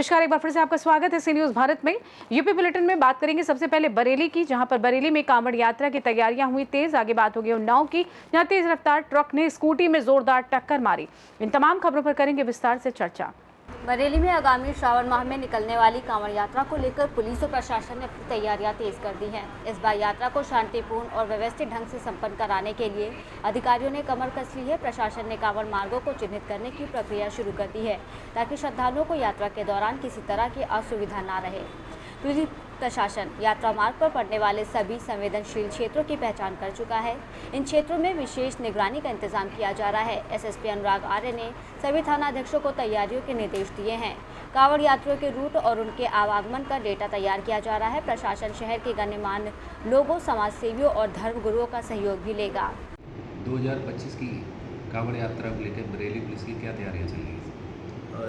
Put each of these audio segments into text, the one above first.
नमस्कार, एक बार फिर से आपका स्वागत है सी न्यूज़ भारत में। यूपी बुलेटिन में बात करेंगे सबसे पहले बरेली की, जहां पर बरेली में कांवड़ यात्रा की तैयारियां हुई तेज। आगे बात होगी उन्नाव की, जहां तेज रफ्तार ट्रक ने स्कूटी में जोरदार टक्कर मारी। इन तमाम खबरों पर करेंगे विस्तार से चर्चा। बरेली में आगामी श्रावण माह में निकलने वाली कांवड़ यात्रा को लेकर पुलिस और प्रशासन ने अपनी तैयारियां तेज कर दी हैं। इस बार यात्रा को शांतिपूर्ण और व्यवस्थित ढंग से संपन्न कराने के लिए अधिकारियों ने कमर कस ली है। प्रशासन ने कांवड़ मार्गों को चिन्हित करने की प्रक्रिया शुरू कर दी है, ताकि श्रद्धालुओं को यात्रा के दौरान किसी तरह की असुविधा न रहे। पुलिस प्रशासन यात्रा मार्ग पर पड़ने वाले सभी संवेदनशील क्षेत्रों की पहचान कर चुका है। इन क्षेत्रों में विशेष निगरानी का इंतजाम किया जा रहा है। एसएसपी अनुराग आर्य ने सभी थाना अध्यक्षों को तैयारियों के निर्देश दिए हैं। कांवड़ यात्रियों के रूट और उनके आवागमन का डेटा तैयार किया जा रहा है। प्रशासन शहर के गण्यमान्य लोगों, समाजसेवियों और धर्मगुरुओं का सहयोग भी लेगा। 2025 की कांवड़ यात्रा को लेकर बरेली पुलिस की क्या तैयारियां चल रही है?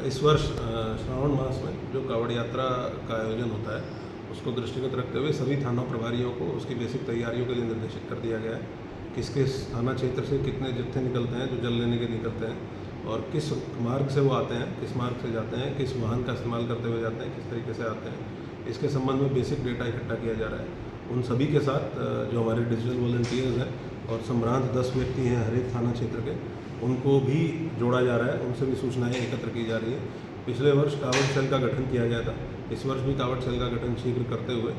इस वर्ष श्रावण मास में जो कांवड़ यात्रा का आयोजन होता है, उसको दृष्टिगत रखते हुए सभी थाना प्रभारियों को उसकी बेसिक तैयारियों के लिए निर्देशित कर दिया गया है। किस किस थाना क्षेत्र से कितने जत्थे निकलते हैं, जो जल लेने के निकलते हैं, और किस मार्ग से वो आते हैं, किस मार्ग से जाते हैं, किस वाहन का इस्तेमाल करते हुए जाते हैं, किस तरीके से आते हैं, इसके संबंध में बेसिक डेटा इकट्ठा किया जा रहा है। उन सभी के साथ जो हमारे डिजिटल वॉलंटियर्स हैं और संभ्रांत 10 व्यक्ति हैं हर एक थाना क्षेत्र के, उनको भी जोड़ा जा रहा है। उनसे भी सूचनाएं एकत्र की जा रही हैं। पिछले वर्ष कांवड़ सेल का गठन किया गया था, इस वर्ष भी कांवड़ सेल का गठन शीघ्र करते हुए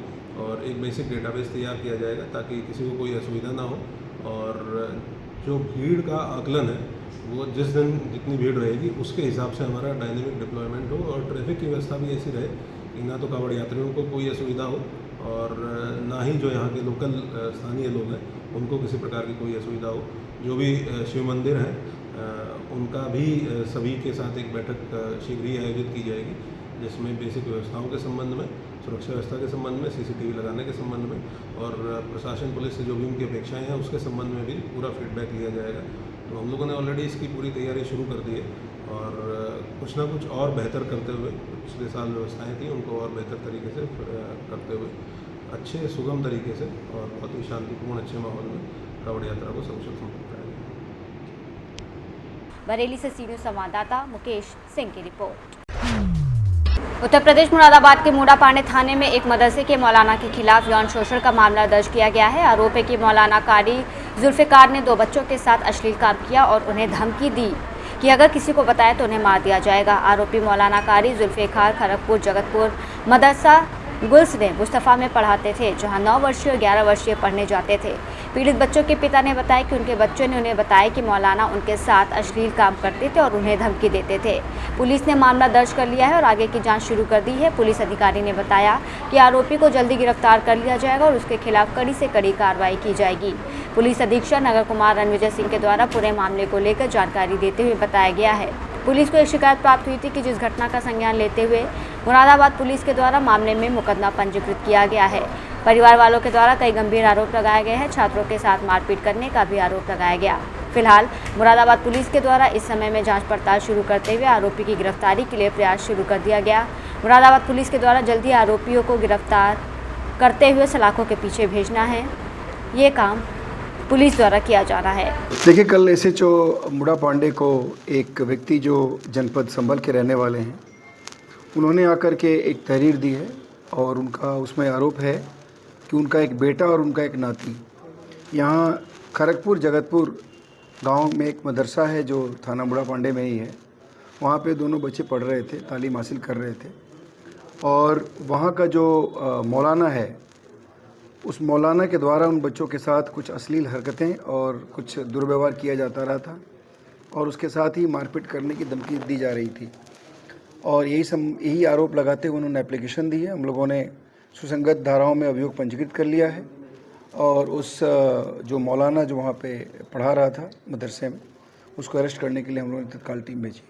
और एक बेसिक डेटाबेस तैयार किया जाएगा, ताकि किसी को कोई असुविधा ना हो। और जो भीड़ का आकलन है, वो जिस दिन जितनी भीड़ रहेगी उसके हिसाब से हमारा डायनेमिक डिप्लॉयमेंट हो और ट्रैफिक की व्यवस्था भी ऐसी रहे कि ना तो कांवड़ यात्रियों को कोई असुविधा हो और ना ही जो यहाँ के लोकल स्थानीय लोग हैं उनको किसी प्रकार की कोई असुविधा हो। जो भी शिव मंदिर हैं उनका भी सभी के साथ एक बैठक शीघ्र ही आयोजित की जाएगी, जिसमें बेसिक व्यवस्थाओं के संबंध में, सुरक्षा व्यवस्था के संबंध में, सीसीटीवी लगाने के संबंध में और प्रशासन पुलिस से जो भी उनकी अपेक्षाएं हैं उसके संबंध में भी पूरा फीडबैक लिया जाएगा। तो हम लोगों ने ऑलरेडी इसकी पूरी तैयारी शुरू कर दी है और कुछ ना कुछ और बेहतर करते हुए, पिछले साल व्यवस्थाएँ थी उनको और बेहतर तरीके से करते हुए अच्छे सुगम तरीके से और बहुत ही शांतिपूर्ण अच्छे माहौल में कांवड़ यात्रा को सकुशल संपन्न कराया। बरेली से सी न्यूज़ संवाददाता मुकेश सिंह की रिपोर्ट। उत्तर प्रदेश मुरादाबाद के मूड़ा पांडे थाने में एक मदरसे के मौलाना के खिलाफ यौन शोषण का मामला दर्ज किया गया है। आरोप है कि मौलाना कारी जुल्फिकार ने 2 बच्चों के साथ अश्लील काम किया और उन्हें धमकी दी कि अगर किसी को बताया तो उन्हें मार दिया जाएगा। आरोपी मौलाना कारी जुल्फिकार खड़गपुर जगतपुर मदरसा गुल्स ने मुस्तफ़ा में पढ़ाते थे, जहां 9 वर्षीय और 11 वर्षीय पढ़ने जाते थे। पीड़ित बच्चों के पिता ने बताया कि उनके बच्चों ने उन्हें बताया कि मौलाना उनके साथ अश्लील काम करते थे और उन्हें धमकी देते थे। पुलिस ने मामला दर्ज कर लिया है और आगे की जांच शुरू कर दी है। पुलिस अधिकारी ने बताया कि आरोपी को जल्दी गिरफ्तार कर लिया जाएगा और उसके खिलाफ कड़ी से कड़ी कार्रवाई की जाएगी। पुलिस अधीक्षक नगर कुमार रणविजय सिंह के द्वारा पूरे मामले को लेकर जानकारी देते हुए बताया गया है। पुलिस को एक शिकायत प्राप्त हुई थी कि जिस घटना का संज्ञान लेते हुए मुरादाबाद पुलिस के द्वारा मामले में मुकदमा पंजीकृत किया गया है। परिवार वालों के द्वारा कई गंभीर आरोप लगाए गए हैं। छात्रों के साथ मारपीट करने का भी आरोप लगाया गया। फिलहाल मुरादाबाद पुलिस के द्वारा इस समय में जांच पड़ताल शुरू करते हुए आरोपी की गिरफ्तारी के लिए प्रयास शुरू कर दिया गया। मुरादाबाद पुलिस के द्वारा जल्दी आरोपियों को गिरफ्तार करते हुए सलाखों के पीछे भेजना है, ये काम पुलिस द्वारा किया जा रहा है। देखिए, कल एसएचओ मूड़ा पांडे को एक व्यक्ति जो जनपद संभल के रहने वाले हैं, उन्होंने आकर के एक तहरीर दी है और उनका उसमें आरोप है कि उनका एक बेटा और उनका एक नाती यहाँ खड़गपुर जगतपुर गांव में एक मदरसा है जो थाना मूड़ा पांडे में ही है, वहाँ पे दोनों बच्चे पढ़ रहे थे, तालीम हासिल कर रहे थे। और वहाँ का जो मौलाना है, उस मौलाना के द्वारा उन बच्चों के साथ कुछ अश्लील हरकतें और कुछ दुर्व्यवहार किया जाता रहा था और उसके साथ ही मारपीट करने की धमकी दी जा रही थी। और यही आरोप लगाते हुए उन्होंने एप्लीकेशन दी है। हम लोगों ने सुसंगत धाराओं में अभियोग पंजीकृत कर लिया है और उस जो मौलाना जो वहाँ पे पढ़ा रहा था मदरसे में, उसको अरेस्ट करने के लिए हम लोगों ने तत्काल टीम भेजी।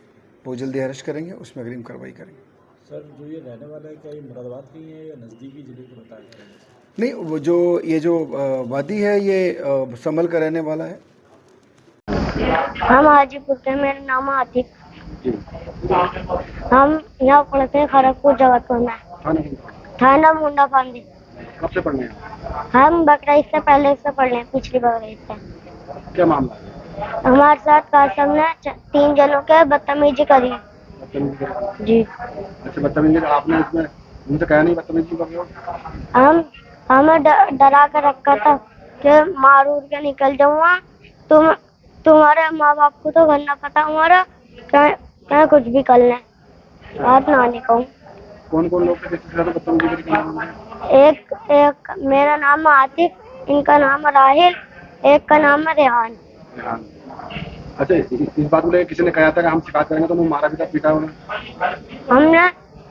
बहुत जल्दी अरेस्ट करेंगे, उसमें अग्रिम कार्रवाई करेंगे। सर, जो ये रहने वाला है, क्या ये मुरादाबाद की है या नज़दीकी जिले को बताया? नहीं, वो जो वादी है ये संभल का रहने वाला है। हम हाजीपुर के, मेरा नाम आतिक। हम यहाँ पढ़ते हैं खड़गपुर जगतपुर में, थाना मूड़ा पांडे। कब से पढ़ने हैं? हम बकरीद से पहले से पढ़ रहे हैं, पिछली बकरीद से। क्या मामला है? हमारे साथ कासम ने 3 जनों के बदतमीजी करी बदतमीजी करी? जी। अच्छा, बदतमीजी आपने उसमें उनसे कहा नहीं बदतमीजी कर रहे हो? हमें डरा कर रखा था कि मार उड़ के निकल जाऊंगा, तुम्हारे माँ बाप को तो घर ना पता हमारा, क्या कुछ भी कर लें, बात ना निकलूं। कौन कौन लोग थे जिसके साथ बदतमीजी करी? एक मेरा नाम है आतिफ, इनका नाम है राहिल, एक का नाम है रेहान। अच्छा, इस बात को लेकर किसी ने कहा था कि हम शिकायत करेंगे तो मारा भी था, पीटा उन्हें?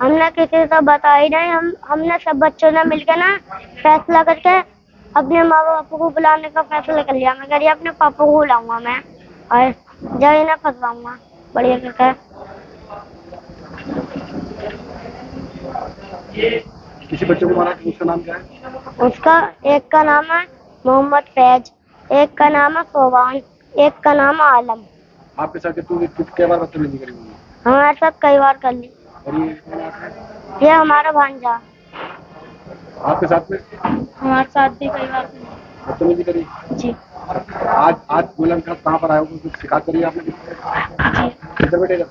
हमने किसी से बताई नहीं। हमने सब बच्चों ने मिलकर ना फैसला करके अपने माँ बाप को बुलाने का फैसला कर लिया। मैं कह रही अपने पापा को बुलाऊंगा मैं और जब इन्हें फंसवाऊंगा बढ़िया करके। किसी बच्चे को मारा, उसका नाम क्या है? उसका एक का नाम है मोहम्मद फैज, एक का नाम है सोबान, एक का नाम है आलम। आपके साथ कितनी बार बदतमीजी करी? हमारे साथ कई बार कर ली। और ये हमारा भांजा। आपके साथ में? हमारे साथ भी कई बार बदतमीजी करी जी। आज मुलायम साहब कहाँ पर आए हो, कुछ शिकायत करी आपने? किधर बैठे?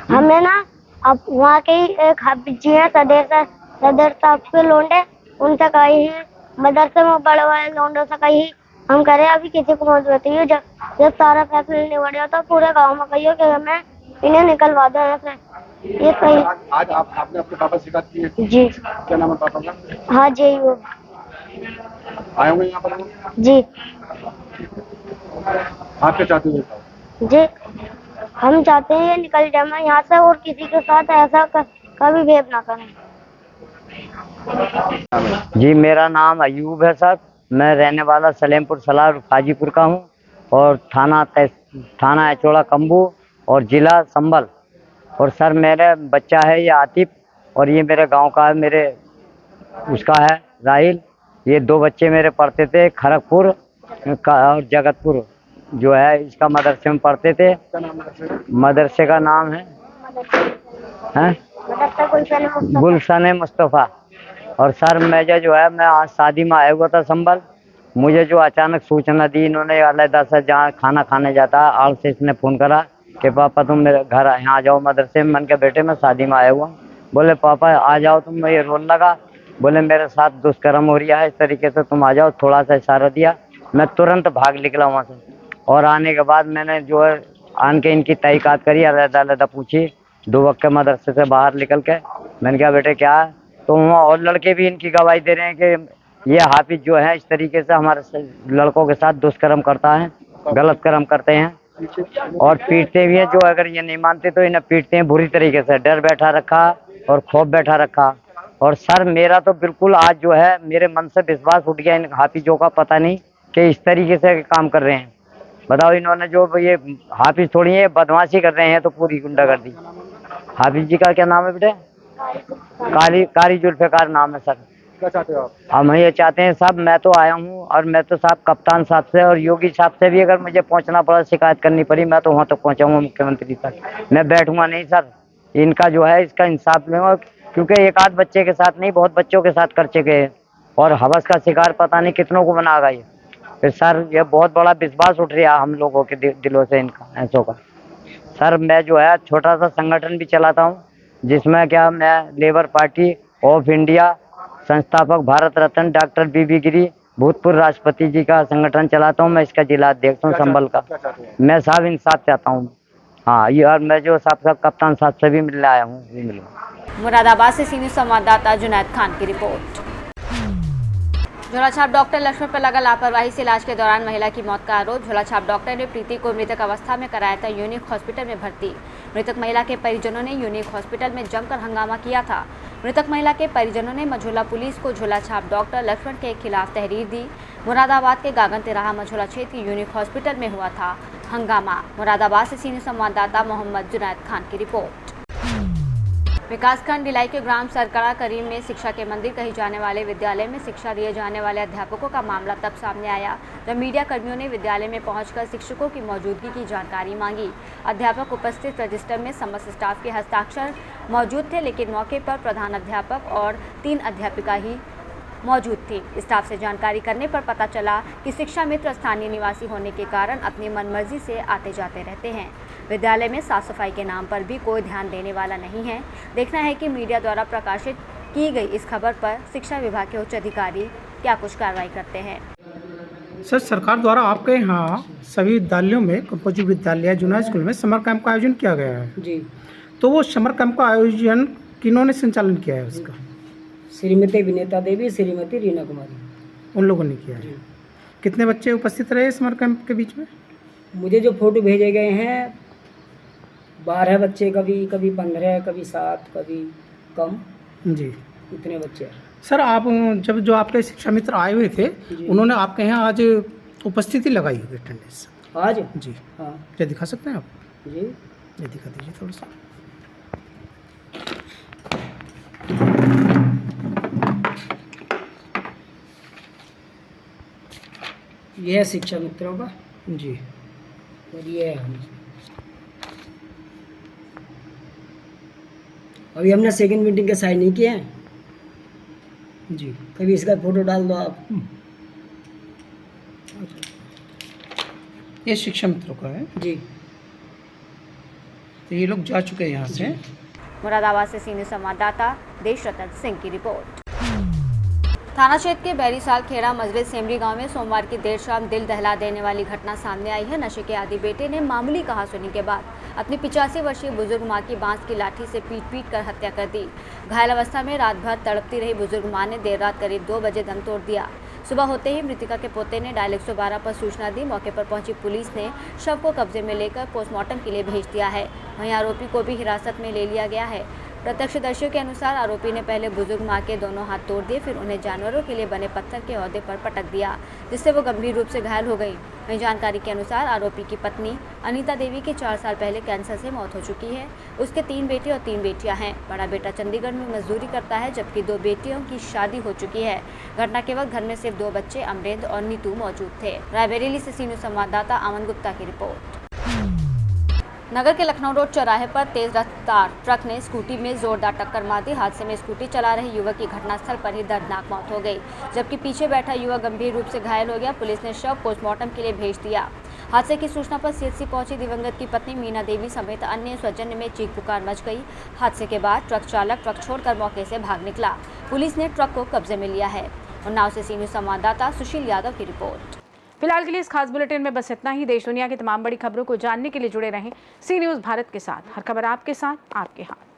हमने ना अब वहाँ के ही एक हाफिज जी है सदर साहब के लोंडे, उनसे कही मदरसे में बड़े बड़े लोंडों से कही हम करे अभी किसी को मत बताइए, जब सारा फैसला निबट जाता पूरे गांव में कहिए कि हमें इन्हें निकलवा दो यहाँ से। ये सही। आज आपने अपने पापा से शिकायत की है? जी। क्या नाम है पापा का? हाँ जी, वो आए होंगे यहाँ पर? जी। आप क्या चाहते हो? जी, हम चाहते हैं ये निकल जाए मैं यहाँ से और किसी के साथ ऐसा कभी भेद ना करें। जी, मेरा नाम अयूब है सर। मैं रहने वाला सलेमपुर सलार हाजीपुर का हूँ और थाना एचोड़ा कम्बू और ज़िला संभल। और सर मेरा बच्चा है ये आतिफ और ये मेरे गांव का है, मेरे उसका है राहिल। ये दो बच्चे मेरे पढ़ते थे खड़गपुर और जगतपुर जो है इसका मदरसे में पढ़ते थे। मदरसे का नाम है गुलशन मुस्तफ़ा। और सर मैं जो है मैं आज शादी में आया हुआ था संभल। मुझे जो अचानक सूचना दी इन्होंने अलहदा से जहाँ खाना खाने जाता आड़ से इसने फ़ोन करा कि पापा तुम मेरे घर यहाँ आ जाओ मदरसे में। मन के बेटे मैं शादी में आया हुआ। बोले पापा आ जाओ तुम। ये रोने लगा, बोले मेरे साथ दुष्कर्म हो रहा है इस तरीके से, तुम आ जाओ। थोड़ा सा इशारा दिया, मैं तुरंत भाग निकला वहाँ से। और आने के बाद मैंने जो है आन के इनकी तहकीकात करी, अलहदा पूछी। 2 वक्त के मदरसे से बाहर निकल के मैंने कहा बेटे क्या है, तो वहाँ और लड़के भी इनकी गवाही दे रहे हैं कि ये हाफिज जो है इस तरीके से हमारे लड़कों के साथ दुष्कर्म करता है, गलत कर्म करते हैं और पीटते भी हैं। जो अगर ये नहीं मानते तो इन्हें पीटते हैं बुरी तरीके से। डर बैठा रखा और खौफ बैठा रखा। और सर मेरा तो बिल्कुल आज जो है मेरे मन से विश्वास उठ गया इन हाफिजों का। पता नहीं कि इस तरीके से काम कर रहे हैं। बताओ, इन्होंने जो ये हाफिज थोड़ी है बदमाशी कर रहे हैं तो पूरी गुंडागर्दी। हाफिज जी का क्या नाम है बेटे? कारी जुल्फ़िकार नाम है सर। क्या चाहते हो आप? हम ये चाहते हैं साहब, मैं तो आया हूँ और मैं तो साहब कप्तान साहब से और योगी साहब से भी अगर मुझे पहुँचना पड़ा, शिकायत करनी पड़ी, मैं तो वहाँ तक पहुँचाऊँगा मुख्यमंत्री तक। मैं बैठूंगा नहीं सर। इनका जो है इसका इंसाफ लूँगा, क्योंकि एक आध बच्चे के साथ नहीं बहुत बच्चों के साथ कर चुके हैं और हवस का शिकार पता नहीं कितनों को बना गई। फिर सर ये बहुत बड़ा विश्वास उठ रहा हम लोगों के दिलों से इनका ऐसों का। सर मैं जो है छोटा सा संगठन भी चलाता हूँ जिसमें क्या मैं लेबर पार्टी ऑफ इंडिया संस्थापक भारत रत्न डॉक्टर बीबी गिरी भूतपूर्व राष्ट्रपति जी का संगठन चलाता हूँ। मैं इसका जिला अध्यक्ष हूँ संभल का। मैं साहब इंसाफ चाहता हूँ। हाँ, ये और मैं जो साहब कप्तान साहब से भी मिलने आया हूँ, भी मिलूँगा। मुरादाबाद से सीनियर संवाददाता जुनैद खान की रिपोर्ट। झोलाछाप डॉक्टर लक्ष्मण पर लगा लापरवाही से इलाज के दौरान महिला की मौत का आरोप। झोलाछाप डॉक्टर ने प्रीति को मृतक अवस्था में कराया था यूनिक हॉस्पिटल में भर्ती। मृतक महिला के परिजनों ने यूनिक हॉस्पिटल में जमकर हंगामा किया था। मृतक महिला के परिजनों ने मझोला पुलिस को झोलाछाप डॉक्टर लक्ष्मण के खिलाफ तहरीर दी। मुरादाबाद के गागन तिराहा मझोला क्षेत्र की यूनिक हॉस्पिटल में हुआ था हंगामा। मुरादाबाद से सीनियर संवाददाता मोहम्मद जुनैद खान की रिपोर्ट। विकासखंड ढिलाई के ग्राम सरकड़ा करीम में शिक्षा के मंदिर कहे जाने वाले विद्यालय में शिक्षा दिए जाने वाले अध्यापकों का मामला तब सामने आया जब मीडिया कर्मियों ने विद्यालय में पहुंचकर शिक्षकों की मौजूदगी की जानकारी मांगी। अध्यापक उपस्थित रजिस्टर में समस्त स्टाफ के हस्ताक्षर मौजूद थे, लेकिन मौके पर प्रधान अध्यापक और 3 अध्यापिका ही मौजूद थी। स्टाफ से जानकारी करने पर पता चला कि शिक्षा मित्र स्थानीय निवासी होने के कारण अपनी मनमर्जी से आते जाते रहते हैं। विद्यालय में साफ सफाई के नाम पर भी कोई ध्यान देने वाला नहीं है। देखना है कि मीडिया द्वारा प्रकाशित की गई इस खबर पर शिक्षा विभाग के उच्च अधिकारी क्या कुछ कार्रवाई करते हैं। सर, सरकार द्वारा आपके यहाँ सभी विद्यालयों में कंपोजिट विद्यालय जूनियर स्कूल में समर कैंप का आयोजन किया गया है जी। तो वो समर कैंप का आयोजन किन्होंने संचालन किया है उसका? श्रीमती विनीता देवी, श्रीमती रीना कुमारी, उन लोगों ने किया है। कितने बच्चे उपस्थित रहे समर कैंप के बीच में? मुझे जो फोटो भेजे गए हैं 12 बच्चे, कभी 15, कभी 7, कभी कम, जी इतने बच्चे। सर, आप जब जो आपके शिक्षा मित्र आए हुए थे उन्होंने आपके यहाँ आज उपस्थिति लगाई होगी अटेंडेंस आज? जी हाँ क्या दिखा सकते हैं आप? जी, ये दिखा दीजिए थोड़ा सा। ये है शिक्षा मित्रों का जी, और ये है हम। अभी हमने सेकंड मीटिंग के साइन नहीं किए हैं। जी कभी इसका फोटो डाल दो आप। ये शिक्षा मित्रों का है जी। तो ये लोग जा चुके हैं यहाँ से। मुरादाबाद से सीनियर संवाददाता देश रतन सिंह की रिपोर्ट। थाना क्षेत्र के बैरीसाल खेड़ा मजलिस सेमरी गांव में सोमवार की देर शाम दिल दहला देने वाली घटना सामने आई है। नशे के आदी बेटे ने मामूली कहासुनी के बाद अपनी 85 वर्षीय बुजुर्ग मां की बांस की लाठी से पीट कर हत्या कर दी। घायल अवस्था में रात भर तड़पती रही बुजुर्ग मां ने देर रात करीब 2 बजे दम तोड़ दिया। सुबह होते ही मृतका के पोते ने डायल 112 पर सूचना दी। मौके पर पहुंची पुलिस ने शव को कब्जे में लेकर पोस्टमार्टम के लिए भेज दिया है। वहीं आरोपी को भी हिरासत में ले लिया गया है। प्रत्यक्षदर्शियों के अनुसार आरोपी ने पहले बुजुर्ग मां के दोनों हाथ तोड़ दिए, फिर उन्हें जानवरों के लिए बने पत्थर के ओहदे पर पटक दिया, जिससे वो गंभीर रूप से घायल हो गई। वहीं जानकारी के अनुसार आरोपी की पत्नी अनीता देवी की 4 साल पहले कैंसर से मौत हो चुकी है। उसके 3 बेटे और 3 बेटियां हैं। बड़ा बेटा चंडीगढ़ में मजदूरी करता है, जबकि 2 बेटियों की शादी हो चुकी है। घटना के वक्त घर में सिर्फ 2 बच्चे अमरेंद्र और नीतू मौजूद थे। रायबरेली से सीनियर संवाददाता अमन गुप्ता की रिपोर्ट। नगर के लखनऊ रोड चौराहे पर तेज रफ्तार ट्रक ने स्कूटी में जोरदार टक्कर मार दी। हादसे में स्कूटी चला रहे युवक की घटनास्थल पर ही दर्दनाक मौत हो गई, जबकि पीछे बैठा युवक गंभीर रूप से घायल हो गया। पुलिस ने शव पोस्टमार्टम के लिए भेज दिया। हादसे की सूचना पर सीएचसी पहुंची दिवंगत की पत्नी मीना देवी समेत अन्य स्वजन में चीख पुकार मच गई। हादसे के बाद ट्रक चालक ट्रक छोड़कर मौके से भाग निकला। पुलिस ने ट्रक को कब्जे में लिया है। उन्नाव से सीनियर संवाददाता सुशील यादव की रिपोर्ट। फिलहाल के लिए इस खास बुलेटिन में बस इतना ही। देश दुनिया की तमाम बड़ी खबरों को जानने के लिए जुड़े रहें सी न्यूज़ भारत के साथ। हर खबर आपके साथ, आपके हाथ।